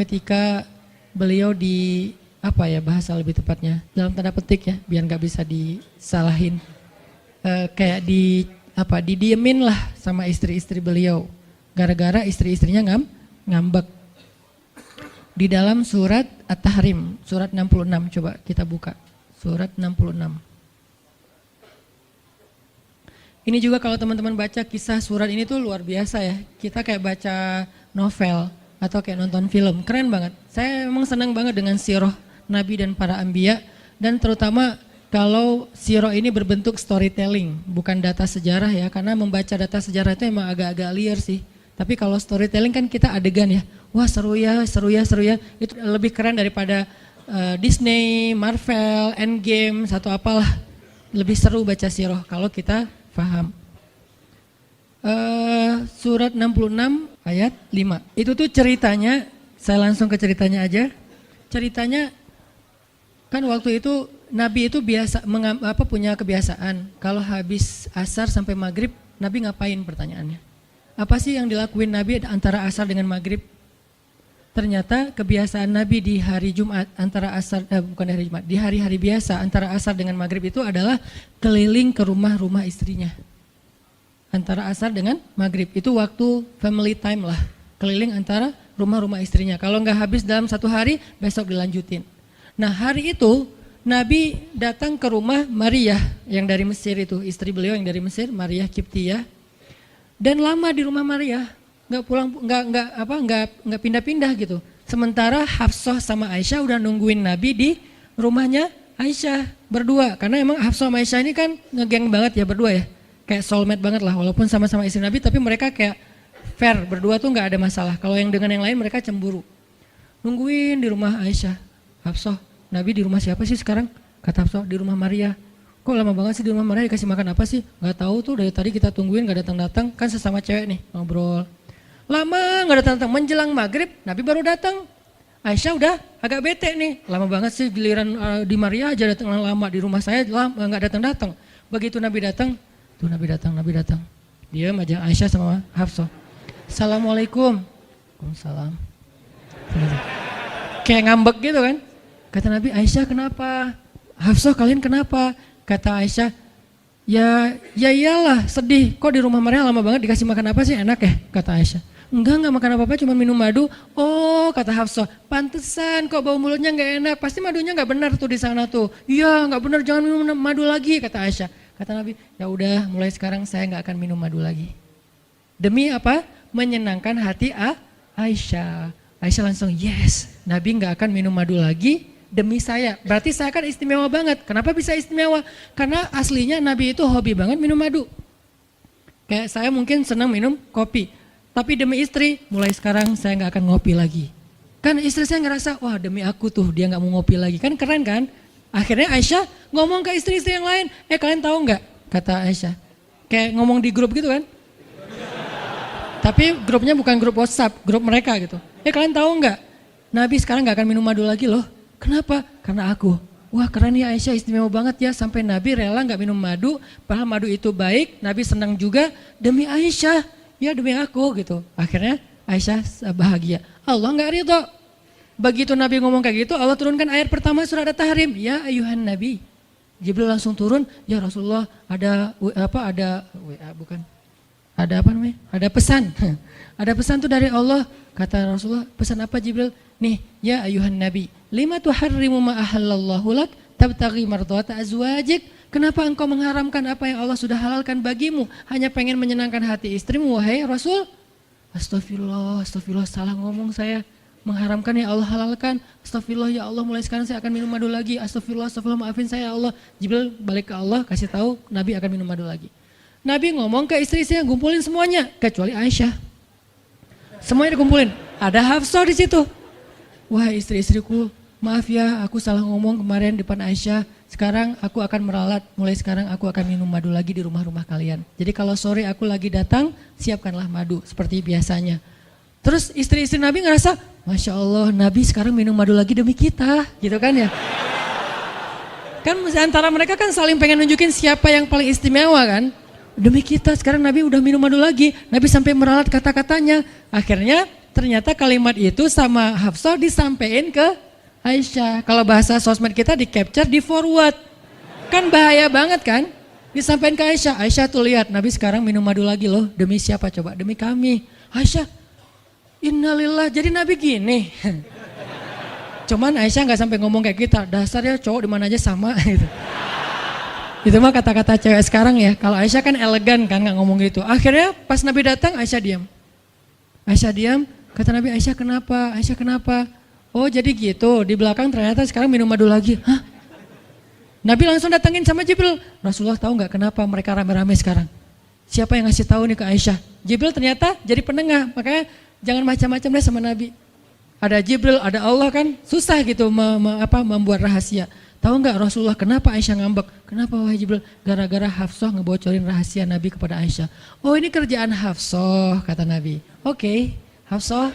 ketika beliau di bahasa lebih tepatnya dalam tanda petik ya biar nggak bisa disalahin, kayak didiemin lah sama istri-istri beliau gara-gara istri-istrinya ngambek. Di dalam surat At-Tahrim, surat 66, coba kita buka. Surat 66. Ini juga kalau teman-teman baca kisah surat ini tuh luar biasa ya. Kita kayak baca novel atau kayak nonton film, keren banget. Saya memang senang banget dengan sirah Nabi dan para anbiya, dan terutama kalau sirah ini berbentuk storytelling, bukan data sejarah ya, karena membaca data sejarah itu emang agak-agak liar sih. Tapi kalau storytelling kan kita adegan ya, wah seru ya, itu lebih keren daripada Disney, Marvel, Endgame, satu apalah. Lebih seru baca sirah kalau kita paham. Surat 66 ayat 5, itu tuh ceritanya, saya langsung ke ceritanya aja. Ceritanya kan waktu itu Nabi itu punya kebiasaan, kalau habis asar sampai maghrib, Nabi ngapain pertanyaannya? Apa sih yang dilakuin Nabi antara asar dengan maghrib? Ternyata kebiasaan Nabi di hari Jumat di hari-hari biasa antara asar dengan maghrib itu adalah keliling ke rumah-rumah istrinya. Antara asar dengan maghrib itu waktu family time lah, keliling antara rumah-rumah istrinya. Kalau nggak habis dalam satu hari, besok dilanjutin. Nah hari itu Nabi datang ke rumah Maria yang dari Mesir itu, istri beliau yang dari Mesir, Maria Kiptiyah. Dan lama di rumah Maria, nggak pindah-pindah gitu. Sementara Hafsah sama Aisyah udah nungguin Nabi di rumahnya Aisyah berdua, karena emang Hafsah sama Aisyah ini kan ngegeng banget ya berdua ya, kayak soulmate banget lah, walaupun sama-sama istri Nabi, tapi mereka kayak fair berdua tuh nggak ada masalah. Kalau yang dengan yang lain mereka cemburu. Nungguin di rumah Aisyah, Hafsah, Nabi di rumah siapa sih sekarang? Kata Hafsah, di rumah Maria. Kok lama banget sih di rumah Maria, dikasih makan apa sih? Gak tahu tuh, dari tadi kita tungguin gak datang-datang, kan sesama cewek nih ngobrol. Lama gak datang-datang, menjelang maghrib Nabi baru datang. Aisyah udah agak bete nih, lama banget sih giliran di Maria aja datang lama, di rumah saya lama gak datang-datang. Begitu Nabi datang, tuh Nabi datang. Diam aja Aisyah sama Hafsah. Assalamualaikum. Waalaikumsalam. Kayak ngambek gitu kan. Kata Nabi, Aisyah kenapa? Hafsah kalian kenapa? Kata Aisyah, ya iyalah sedih, kok di rumah Maria lama banget dikasih makan apa sih, enak ya? Kata Aisyah, enggak makan apa-apa, cuma minum madu. Oh kata Hafsah, pantesan kok bau mulutnya gak enak, pasti madunya gak benar tuh di sana tuh. Iya gak benar, jangan minum madu lagi, kata Aisyah. Kata Nabi, ya udah mulai sekarang saya gak akan minum madu lagi. Demi apa? Menyenangkan hati Aisyah. Aisyah langsung yes, Nabi gak akan minum madu lagi. Demi saya, berarti saya kan istimewa banget. Kenapa bisa istimewa? Karena aslinya Nabi itu hobi banget minum madu. Kayak saya mungkin senang minum kopi, tapi demi istri, mulai sekarang saya gak akan ngopi lagi. Kan istri saya ngerasa, wah demi aku tuh dia gak mau ngopi lagi. Kan keren kan? Akhirnya Aisyah ngomong ke istri-istri yang lain, kalian tahu gak? Kata Aisyah, kayak ngomong di grup gitu kan? Tapi grupnya bukan grup WhatsApp, grup mereka gitu. Kalian tahu gak? Nabi sekarang gak akan minum madu lagi loh. Kenapa? Karena aku. Wah keren ya Aisyah, istimewa banget ya, sampai Nabi rela gak minum madu, padahal madu itu baik, Nabi senang juga demi Aisyah, ya demi aku gitu. Akhirnya Aisyah bahagia. Allah gak ridho. Begitu Nabi ngomong kayak gitu, Allah turunkan ayat pertama surat At-Tahrim, ya ayuhan Nabi. Jibril langsung turun, ya Rasulullah ada pesan. Ada pesan tuh dari Allah. Kata Rasulullah, pesan apa Jibril? Nih, ya ayuhan Nabi, lima tuharrimu ma ahallallahu lak tabtaghi mardhata azwajik. Kenapa engkau mengharamkan apa yang Allah sudah halalkan bagimu? Hanya pengen menyenangkan hati istrimu, wahai Rasul? Astagfirullah, salah ngomong saya. Mengharamkan ya Allah halalkan. Astagfirullah ya Allah, mulai sekarang saya akan minum madu lagi. Astagfirullah, maafin saya ya Allah. Jibril balik ke Allah, kasih tahu Nabi akan minum madu lagi. Nabi ngomong ke istri-istrinya, ngumpulin semuanya, kecuali Aisyah. Semuanya dikumpulin. Ada Hafsah di situ. Wah istri-istriku, maaf ya aku salah ngomong kemarin depan Aisyah. Sekarang aku akan meralat, mulai sekarang aku akan minum madu lagi di rumah-rumah kalian. Jadi kalau sore aku lagi datang, siapkanlah madu seperti biasanya. Terus istri-istri Nabi ngerasa, Masya Allah Nabi sekarang minum madu lagi demi kita, gitu kan ya. Kan antara mereka kan saling pengen nunjukin siapa yang paling istimewa kan. Demi kita sekarang Nabi udah minum madu lagi, Nabi sampai meralat kata-katanya. Akhirnya ternyata kalimat itu sama Hafsah disampaikan ke Aisyah. Kalau bahasa sosmed kita di capture, di forward. Kan bahaya banget kan? Disampaikan ke Aisyah. Aisyah tuh lihat, Nabi sekarang minum madu lagi loh. Demi siapa coba? Demi kami. Aisyah, innalillah, jadi Nabi gini. Cuman Aisyah nggak sampai ngomong kayak kita. Dasarnya cowok di mana aja sama gitu. Itu mah kata-kata cewek sekarang ya. Kalau Aisyah kan elegan kan nggak ngomong gitu. Akhirnya pas Nabi datang Aisyah diam. Aisyah diam, kata Nabi, Aisyah kenapa? Aisyah kenapa? Oh jadi gitu, di belakang ternyata sekarang minum madu lagi. Hah? Nabi langsung datangin sama Jibril. Rasulullah tahu nggak kenapa mereka rame-rame sekarang? Siapa yang ngasih tahu nih ke Aisyah? Jibril ternyata jadi penengah, makanya jangan macam-macam deh sama Nabi. Ada Jibril, ada Allah kan, susah gitu membuat rahasia. Tahu nggak Rasulullah kenapa Aisyah ngambek? Kenapa wahai Jibril? Gara-gara Hafsah ngebocorin rahasia Nabi kepada Aisyah. Oh ini kerjaan Hafsah, kata Nabi. Oke, Hafsah.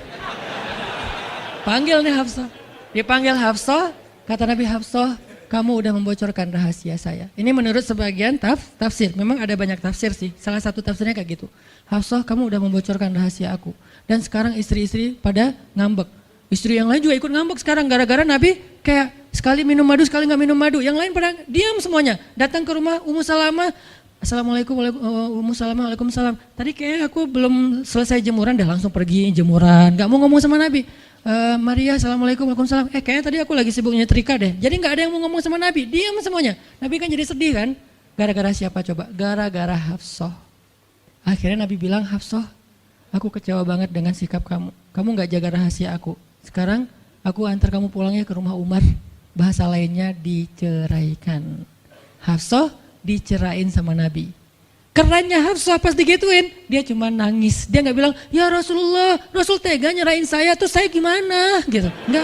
Panggil nih Hafsah. Dipanggil Hafsah, kata Nabi, Hafsah, kamu udah membocorkan rahasia saya. Ini menurut sebagian tafsir. Memang ada banyak tafsir sih. Salah satu tafsirnya kayak gitu. Hafsah, kamu udah membocorkan rahasia aku. Dan sekarang istri-istri pada ngambek. Istri yang lain juga ikut ngambek sekarang gara-gara Nabi kayak sekali minum madu, sekali nggak minum madu. Yang lain pada diam semuanya. Datang ke rumah Ummu Salamah. Assalamualaikum, Ummu Salamah, waalaikumsalam. Tadi kayak aku belum selesai jemuran, dah langsung pergi jemuran. Nggak mau ngomong sama Nabi. Maria, assalamualaikum, waalaikumsalam. Kayaknya tadi aku lagi sibuk nyetrika deh. Jadi nggak ada yang mau ngomong sama Nabi. Diam semuanya. Nabi kan jadi sedih kan. Gara-gara siapa coba? Gara-gara Hafsah. Akhirnya Nabi bilang, Hafsah, aku kecewa banget dengan sikap kamu. Kamu nggak jaga rahasia aku. Sekarang aku antar kamu pulangnya ke rumah Umar. Bahasa lainnya diceraikan. Hafsah dicerain sama Nabi. Kerennya Hafsah pas digituin, dia cuma nangis. Dia nggak bilang, ya Rasulullah, Rasul tega nyerain saya, terus saya gimana? Gitu. Enggak.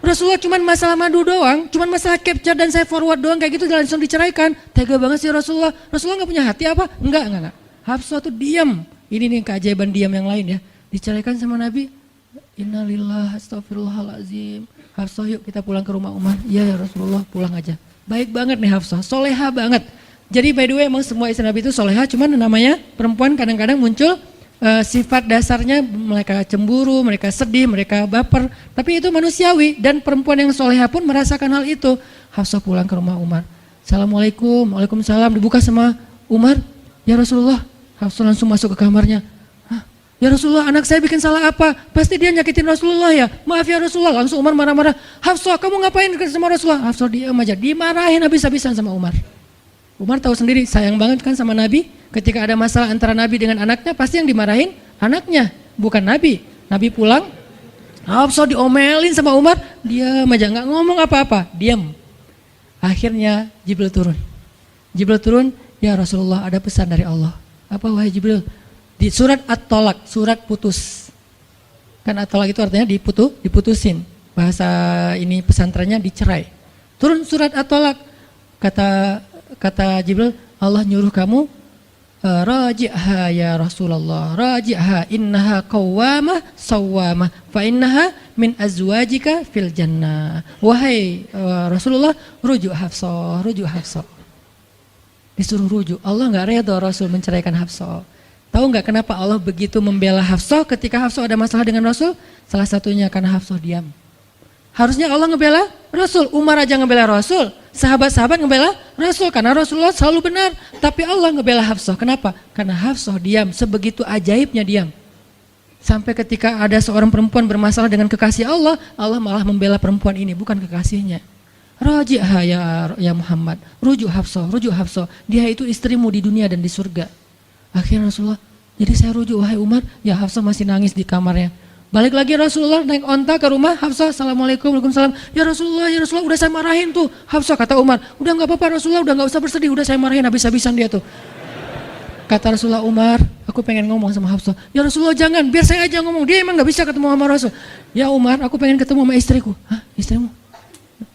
Rasulullah cuma masalah madu doang, cuma masalah capture dan saya forward doang kayak gitu langsung diceraikan. Tega banget sih Rasulullah. Rasulullah nggak punya hati apa? Enggak. Hafsah tuh diam. Ini nih keajaiban diam yang lain ya. Diceraikan sama Nabi. Innalillah, astagfirullahaladzim. Hafsah yuk kita pulang ke rumah Umar. Iya ya Rasulullah, pulang aja. Baik banget nih Hafsah, soleha banget. Jadi by the way emang semua istri Nabi itu soleha, cuman namanya perempuan kadang-kadang muncul sifat dasarnya mereka cemburu, mereka sedih, mereka baper. Tapi itu manusiawi dan perempuan yang soleha pun merasakan hal itu. Hafsah pulang ke rumah Umar. Assalamualaikum, waalaikumsalam, dibuka sama Umar. Ya Rasulullah, Hafsah langsung masuk ke kamarnya. Ya Rasulullah, anak saya bikin salah apa? Pasti dia nyakitin Rasulullah ya. Maaf ya Rasulullah. Langsung Umar marah-marah. Hafsah, kamu ngapain sama Rasulullah? Hafsah diam aja. Dimarahin habis-habisan sama Umar. Umar tahu sendiri, sayang banget kan sama Nabi. Ketika ada masalah antara Nabi dengan anaknya, pasti yang dimarahin anaknya, bukan Nabi. Nabi pulang, Hafsah diomelin sama Umar. Diam aja, nggak ngomong apa-apa. Diam. Akhirnya Jibril turun. Jibril turun, ya Rasulullah ada pesan dari Allah. Apa wahai Jibril? Di surat At-Tolak, surat putus. Kan At-Tolak itu artinya diputusin. Bahasa ini pesantrennya dicerai. Turun surat At-Tolak. Kata Jibril, Allah nyuruh kamu raji'ha ya Rasulullah. Raji'ha innaha qawwamah sawwamah fa innaha min azwajika fil jannah. Wahai Rasulullah, rujuk Hafsah, rujuk Hafsah. Disuruh rujuk. Allah enggak redha Rasul menceraikan Hafsah. Tahu nggak kenapa Allah begitu membela Hafsah ketika Hafsah ada masalah dengan Rasul? Salah satunya karena Hafsah diam. Harusnya Allah ngebela Rasul, Umar aja ngebela Rasul, sahabat-sahabat ngebela Rasul karena Rasulullah selalu benar. Tapi Allah ngebela Hafsah, kenapa? Karena Hafsah diam, sebegitu ajaibnya diam. Sampai ketika ada seorang perempuan bermasalah dengan kekasih Allah, Allah malah membela perempuan ini, bukan kekasihnya. Raji'ha ya Muhammad, rujuk Hafsah, dia itu istrimu di dunia dan di surga. Akhirnya Rasulullah, jadi saya rujuk wahai Umar, ya Hafsah masih nangis di kamarnya. Balik lagi Rasulullah naik onta ke rumah Hafsah, assalamualaikum, waalaikumsalam. Ya Rasulullah, udah saya marahin tuh. Hafsah kata Umar, udah nggak apa-apa Rasulullah, udah nggak usah bersedih, udah saya marahin habis-habisan dia tuh. Kata Rasulullah, Umar, aku pengen ngomong sama Hafsah. Ya Rasulullah jangan, biar saya aja ngomong. Dia emang nggak bisa ketemu sama Rasul. Ya Umar, aku pengen ketemu sama istriku. Hah, istrimu?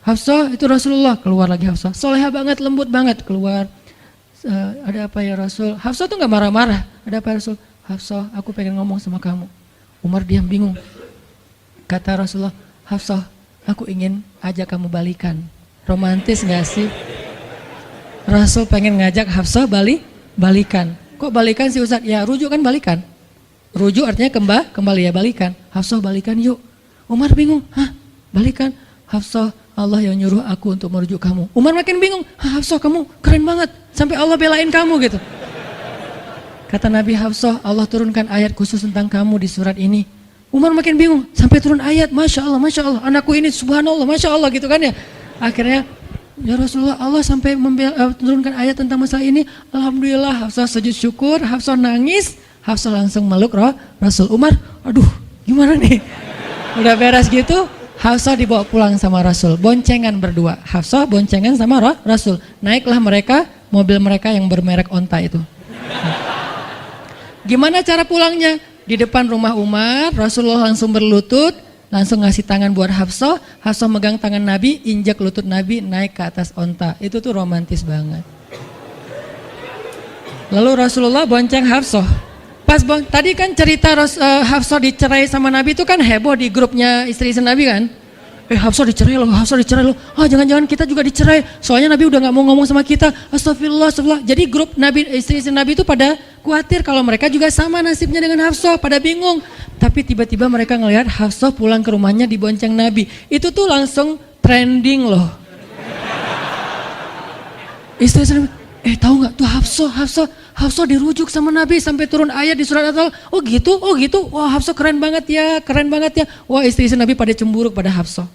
Hafsah itu Rasulullah, keluar lagi Hafsah. Soleha banget, lembut banget, keluar. Ada apa ya Rasul? Hafsah tuh nggak marah-marah. Ada apa ya Rasul? Hafsah, aku pengen ngomong sama kamu. Umar diam bingung. Kata Rasulullah, Hafsah, aku ingin ajak kamu balikan. Romantis nggak sih? Rasul pengen ngajak Hafsah balikan. Kok balikan sih Ustaz? Ya rujuk kan balikan. Rujuk artinya kembali ya, balikan. Hafsah balikan yuk. Umar bingung, balikan. Hafsah, Allah yang nyuruh aku untuk merujuk kamu. Umar makin bingung, Hafsah kamu keren banget, sampai Allah belain kamu gitu. Kata Nabi, Hafsah, Allah turunkan ayat khusus tentang kamu di surat ini. Umar makin bingung, sampai turun ayat, Masya Allah, anakku ini subhanallah, Masya Allah gitu kan ya. Akhirnya, ya Rasulullah, Allah sampai turunkan ayat tentang masalah ini. Alhamdulillah, Hafsah sujud syukur, Hafsah nangis, Hafsah langsung meluk Rasul. Umar, aduh gimana nih? Udah beres gitu, Hafsah dibawa pulang sama Rasul, boncengan berdua. Hafsah boncengan sama Rasul. Naiklah mereka, mobil mereka yang bermerek onta itu. Gimana cara pulangnya? Di depan rumah Umar, Rasulullah langsung berlutut, langsung ngasih tangan buat Hafsah. Hafsah megang tangan Nabi, injak lutut Nabi, naik ke atas onta. Itu tuh romantis banget. Lalu Rasulullah bonceng Hafsah. Tadi kan cerita Hafsah dicerai sama Nabi itu kan heboh di grupnya istri-istri Nabi kan. Hafsah dicerai loh, jangan-jangan kita juga dicerai. Soalnya Nabi udah gak mau ngomong sama kita. Astagfirullah. Jadi grup Nabi, istri-istri Nabi itu pada khawatir kalau mereka juga sama nasibnya dengan Hafsah, pada bingung. Tapi tiba-tiba mereka ngelihat Hafsah pulang ke rumahnya dibonceng Nabi. Itu tuh langsung trending loh. Istri-istri Nabi, tahu nggak tuh Hafsah dirujuk sama Nabi sampai turun ayat di surat At-Talaq. Oh gitu. Wah, Hafsah keren banget ya. Wah, istri-istri Nabi pada cemburu pada Hafsah.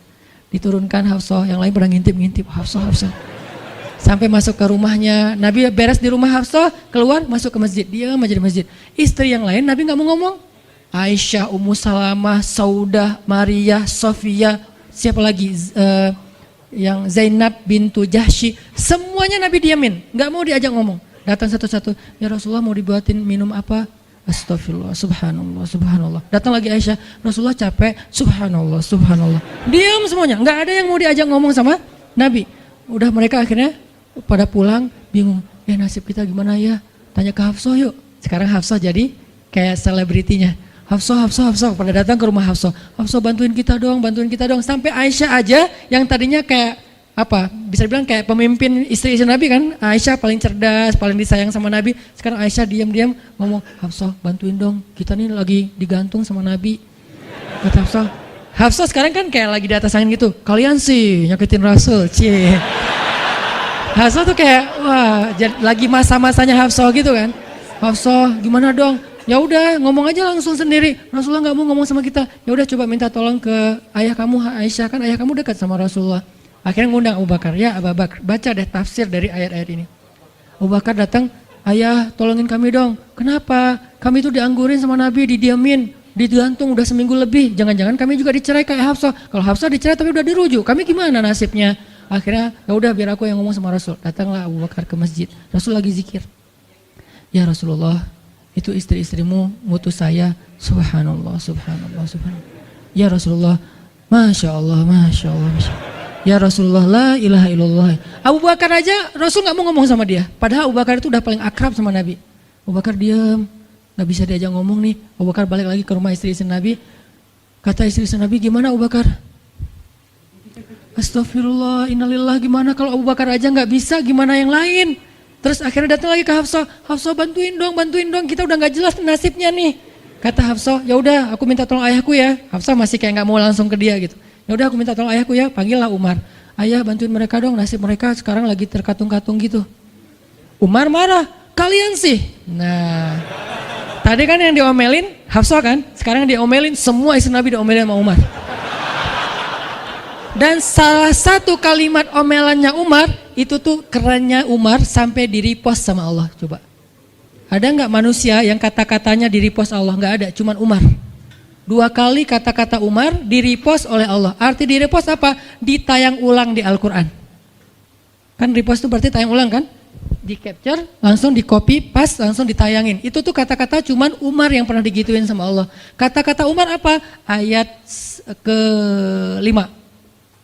Diturunkan Hafsah, yang lain pada ngintip Hafsah. Sampai masuk ke rumahnya, Nabi beres di rumah Hafsah, keluar masuk ke masjid, dia aja di masjid. Istri yang lain Nabi nggak mau ngomong. Aisyah, Ummu Salamah, Saudah, Maria, Sofia, siapa lagi? Yang Zainab bintu Jahsy, semuanya Nabi diamin, nggak mau diajak ngomong. Datang satu-satu, ya Rasulullah mau dibuatin minum apa? Astagfirullah, subhanallah. Datang lagi Aisyah, Rasulullah capek, subhanallah. Diam semuanya, nggak ada yang mau diajak ngomong sama Nabi. Udah mereka akhirnya pada pulang, bingung, nasib kita gimana ya? Tanya ke Hafsah yuk. Sekarang Hafsah jadi kayak selebritinya. Hafsah, pada datang ke rumah Hafsah. Hafsah bantuin kita dong. Sampai Aisyah aja yang tadinya kayak bisa dibilang kayak pemimpin istri-istri Nabi kan. Aisyah paling cerdas, paling disayang sama Nabi. Sekarang Aisyah diam-diam ngomong, Hafsah bantuin dong, kita nih lagi digantung sama Nabi. Kata Hafsah sekarang kan kayak lagi di atas angin gitu. Kalian sih nyakitin Rasul, cie. Hafsah tuh kayak, wah lagi masa-masanya Hafsah gitu kan. Hafsah gimana dong? Ya udah ngomong aja langsung sendiri. Rasulullah nggak mau ngomong sama kita. Ya udah coba minta tolong ke ayah kamu Aisyah, kan ayah kamu dekat sama Rasulullah. Akhirnya ngundang Abu Bakar. Ya Abu Bakar, baca deh tafsir dari ayat-ayat ini. Abu Bakar datang, ayah tolongin kami dong. Kenapa? Kami itu dianggurin sama Nabi, didiamin, digantung udah seminggu lebih. Jangan-jangan kami juga dicerai kayak Hafsah. Kalau Hafsah dicerai tapi udah dirujuk, kami gimana nasibnya? Akhirnya ya udah biar aku yang ngomong sama Rasul. Datanglah Abu Bakar ke masjid. Rasul lagi zikir. Ya Rasulullah, itu istri-istrimu ngutus saya, subhanallah. Ya Rasulullah, Masya Allah. Ya Rasulullah, la ilaha illallah. Abu Bakar aja, Rasul gak mau ngomong sama dia. Padahal Abu Bakar itu udah paling akrab sama Nabi. Abu Bakar diam, gak bisa diajak ngomong nih. Abu Bakar balik lagi ke rumah istri-istri Nabi. Kata istri-istri Nabi, gimana Abu Bakar? Astagfirullah, innalillah, gimana kalau Abu Bakar aja gak bisa, gimana yang lain? Terus akhirnya datang lagi ke Hafsah, Hafsah bantuin dong, kita udah nggak jelas nasibnya nih. Kata Hafsah, ya udah aku minta tolong ayahku ya. Hafsah masih kayak nggak mau langsung ke dia gitu. Ya udah aku minta tolong ayahku ya, panggillah Umar. Ayah bantuin mereka dong, nasib mereka sekarang lagi terkatung-katung gitu. Umar marah, kalian sih. Nah, tadi kan yang diomelin Hafsah kan, sekarang diomelin semua istri Nabi diomelin sama Umar. Dan salah satu kalimat omelannya Umar, itu tuh kerennya Umar sampai di-repost sama Allah. Coba. Ada nggak manusia yang kata-katanya di-repost Allah? Nggak ada, cuman Umar. 2 kali kata-kata Umar di-repost oleh Allah. Arti di-repost apa? Ditayang ulang di Al-Quran. Kan repost itu berarti tayang ulang kan? Di-capture, langsung di-copy, paste, langsung ditayangin. Itu tuh kata-kata cuman Umar yang pernah digituin sama Allah. Kata-kata Umar apa? Ayat ke-5.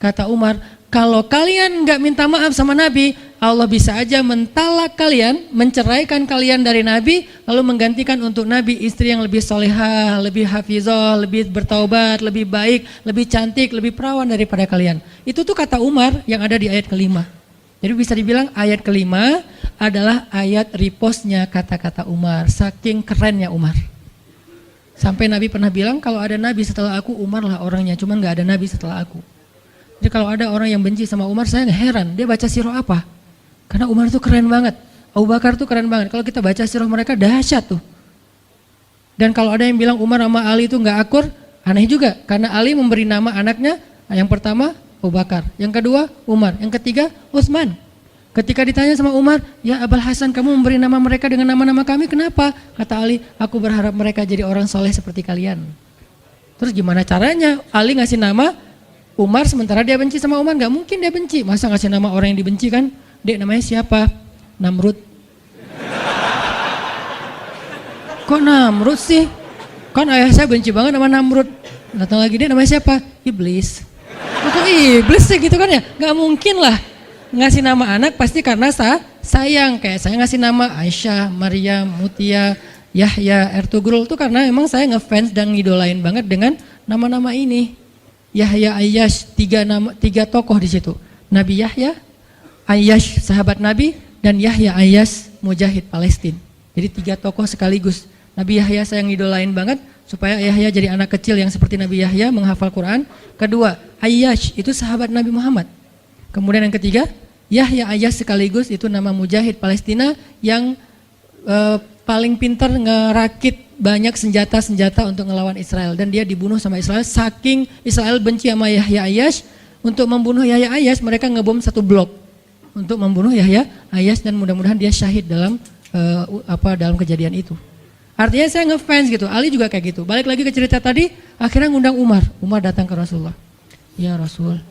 Kata Umar, kalau kalian nggak minta maaf sama Nabi, Allah bisa aja mentalak kalian, menceraikan kalian dari Nabi, lalu menggantikan untuk Nabi istri yang lebih solehah, lebih hafizah, lebih bertaubat, lebih baik, lebih cantik, lebih perawan daripada kalian. Itu tuh kata Umar yang ada di ayat ke-5. Jadi bisa dibilang ayat ke-5 adalah ayat repostnya kata-kata Umar, saking kerennya Umar. Sampai Nabi pernah bilang kalau ada Nabi setelah aku, Umar lah orangnya, cuman gak ada Nabi setelah aku. Jadi kalau ada orang yang benci sama Umar, saya heran, dia baca sirah apa? Karena Umar tuh keren banget, Abu Bakar tuh keren banget. Kalau kita baca sirah mereka dahsyat tuh. Dan kalau ada yang bilang Umar sama Ali itu gak akur, aneh juga. Karena Ali memberi nama anaknya, yang pertama Abu Bakar, yang kedua Umar, yang ketiga Utsman. Ketika ditanya sama Umar, ya Abul Hasan kamu memberi nama mereka dengan nama-nama kami, kenapa? Kata Ali, aku berharap mereka jadi orang soleh seperti kalian. Terus gimana caranya Ali ngasih nama Umar sementara dia benci sama Umar? Gak mungkin dia benci, masa ngasih nama orang yang dibenci kan? Dek namanya siapa? Namrud. Kok Namrud sih? Kan ayah saya benci banget sama Namrud. Datang lagi, dek namanya siapa? Iblis. Kok iblis sih gitu kan ya? Gak mungkin lah. Ngasih nama anak pasti karena sayang. Kayak saya ngasih nama Aisyah, Maryam, Mutia, Yahya, Ertugrul itu karena memang saya ngefans dan ngidolain banget dengan nama-nama ini. Yahya, Ayyash, tiga tokoh di situ. Nabi Yahya, Ayyash sahabat Nabi, dan Yahya Ayyash mujahid Palestina. Jadi 3 tokoh sekaligus. Nabi Yahya saya ngidolain banget supaya Yahya jadi anak kecil yang seperti Nabi Yahya menghafal Quran. Kedua, Ayyash itu sahabat Nabi Muhammad. Kemudian yang ketiga, Yahya Ayyash sekaligus itu nama mujahid Palestina yang paling pintar ngerakit banyak senjata-senjata untuk ngelawan Israel. Dan dia dibunuh sama Israel, saking Israel benci sama Yahya Ayyash. Untuk membunuh Yahya Ayyash mereka ngebom 1 blok untuk membunuh Yahya Ayyash, dan mudah-mudahan dia syahid dalam dalam kejadian itu. Artinya saya ngefans gitu. Ali juga kayak gitu. Balik lagi ke cerita tadi, akhirnya ngundang Umar. Umar datang ke Rasulullah. Ya Rasul,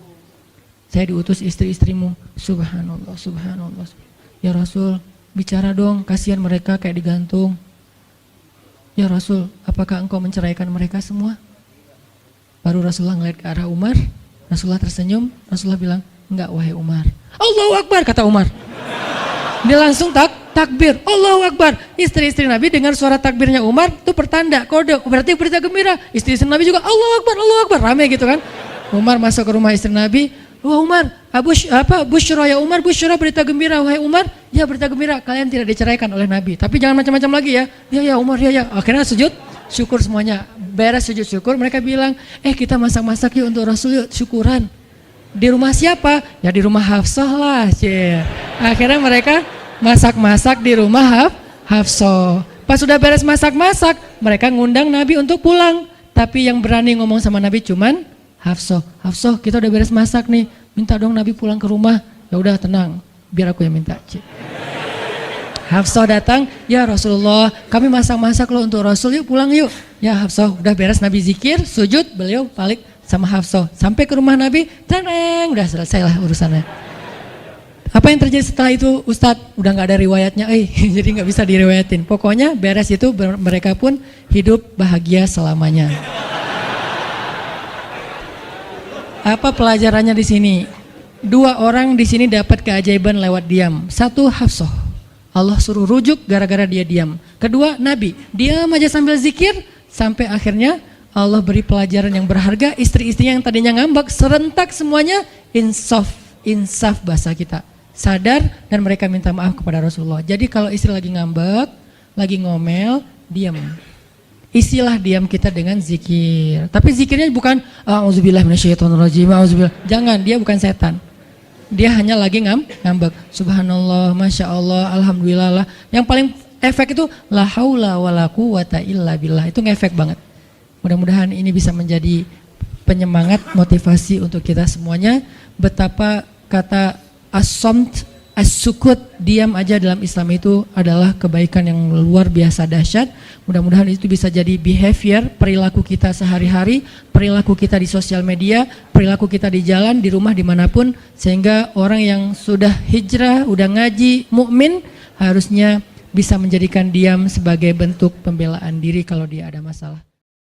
saya diutus istri-istrimu. Subhanallah, subhanallah. Ya Rasul, bicara dong, kasihan mereka kayak digantung. Ya Rasul, apakah engkau menceraikan mereka semua? Baru Rasulullah ngeliat ke arah Umar. Rasulullah tersenyum. Rasulullah bilang, enggak wahai Umar. Allahu Akbar, kata Umar. Dia langsung takbir. Allahu Akbar. Istri-istri Nabi dengar suara takbirnya Umar, itu pertanda, kode. Berarti berita gembira. Istri-istri Nabi juga Allahu Akbar, Allahu Akbar. Rame gitu kan. Umar masuk ke rumah istri Nabi. Wah Umar, Busyra ya Umar, Busyra berita gembira. Wahai Umar, ya berita gembira, kalian tidak diceraikan oleh Nabi. Tapi jangan macam-macam lagi ya. Ya Umar, ya. Akhirnya sujud syukur semuanya. Beres sujud syukur, mereka bilang, kita masak-masak yuk untuk Rasul yuk, syukuran. Di rumah siapa? Ya di rumah Hafsah lah. Akhirnya mereka masak-masak di rumah Hafsah. Pas sudah beres masak-masak, mereka ngundang Nabi untuk pulang. Tapi yang berani ngomong sama Nabi cuman Hafsah, kita udah beres masak nih, minta dong Nabi pulang ke rumah. Ya udah tenang, biar aku yang minta. Hafsah datang, ya Rasulullah, kami masak-masak loh untuk Rasul, yuk pulang yuk. Ya Hafsah, udah beres Nabi zikir, sujud, beliau balik sama Hafsah. Sampai ke rumah Nabi, tenang, udah selesai lah urusannya. Apa yang terjadi setelah itu Ustadz? Udah gak ada riwayatnya, jadi gak bisa diriwayatin. Pokoknya beres itu mereka pun hidup bahagia selamanya. Apa pelajarannya di sini? 2 orang di sini dapat keajaiban lewat diam. 1 Hafsah, Allah suruh rujuk gara-gara dia diam. Kedua Nabi, diam aja sambil zikir sampai akhirnya Allah beri pelajaran yang berharga. Istri-istrinya yang tadinya ngambek serentak semuanya insaf bahasa kita, sadar dan mereka minta maaf kepada Rasulullah. Jadi kalau istri lagi ngambek, lagi ngomel, diam. Isilah diam kita dengan zikir. Tapi zikirnya bukan auzubillahi minasyaitonirrajim, auzubillah. Jangan, dia bukan setan. Dia hanya lagi ngambek. Subhanallah, masya Allah, alhamdulillah. Yang paling efek itu la haula wala quwata illa billah. Itu ngefek banget. Mudah-mudahan ini bisa menjadi penyemangat, motivasi untuk kita semuanya. Betapa kata as-samt, as-sukut, diam aja dalam Islam itu adalah kebaikan yang luar biasa dahsyat. Mudah-mudahan itu bisa jadi behavior, perilaku kita sehari-hari, perilaku kita di sosial media, perilaku kita di jalan, di rumah, dimanapun. Sehingga orang yang sudah hijrah, udah ngaji, mukmin, harusnya bisa menjadikan diam sebagai bentuk pembelaan diri kalau dia ada masalah.